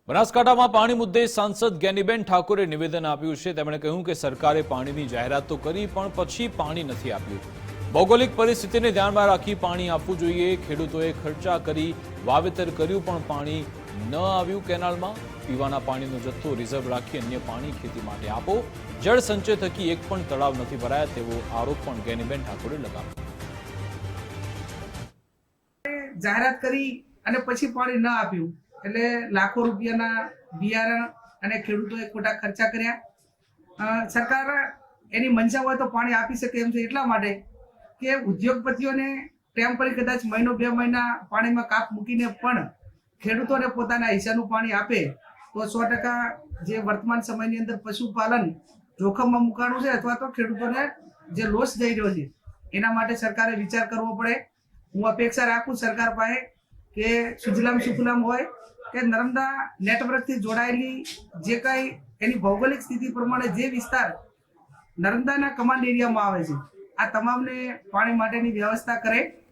બનાસકાંઠામાં પાણી મુદ્દે સાંસદ જ્ઞાનીબેન ઠાકોરે નિવેદન આપ્યું છે। તેમણે કહ્યું કે સરકારે પાણીની જાહેરાત તો કરી પણ પછી પાણી નથી આપ્યું। ભૌગોલિક પરિસ્થિતિને ધ્યાનમાં રાખી પાણી આપવું જોઈએ। ખેડૂતોએ ખર્ચા કરી વાવેતર કર્યું પણ પાણી ન આવ્યું। કેનાલમાં પીવાના પાણીનો જથ્થો રિઝર્વ રાખી અન્ય પાણી ખેતી માટે આપો। જળ સંચય થકી એક પણ તળાવ નથી ભરાયા તેવો આરોપ પણ જ્ઞાનીબેન ઠાકોરે લગાવ્યો। જાહેરાત કરી અને પછી પાણી ન આપ્યું એટલે લાખો રૂપિયાના બિયારણ અને ખેડૂતોએ ખોટા ખર્ચા કર્યા। સરકાર એની મંશા હોય તો પાણી આપી શકે એમ છે, એટલા માટે કે ઉદ્યોગપતિઓને ટેમ્પરરી કદાચ મહિનો 2 મહિના પાણીમાં કાપ મૂકીને પણ ખેડૂતોને પોતાના હિસ્સાનું પાણી આપે તો 100% જે વર્તમાન સમયની અંદર પશુપાલન જોખમમાં મુકાણું છે અથવા તો ખેડૂતોને જે લોસ જઈ રહ્યો છે એના માટે સરકારે વિચાર કરવો પડે। હું અપેક્ષા રાખું સરકાર પાસે કે સુજલામ સુફલામ હોય કે નર્મદા નેટવર્કથી જોડાયેલી જે કંઈ એની ભૌગોલિક સ્થિતિ પ્રમાણે જે વિસ્તાર નર્મદાના કમાન્ડ એરિયામાં આવે છે આ તમામને પાણી માટેની વ્યવસ્થા કરે।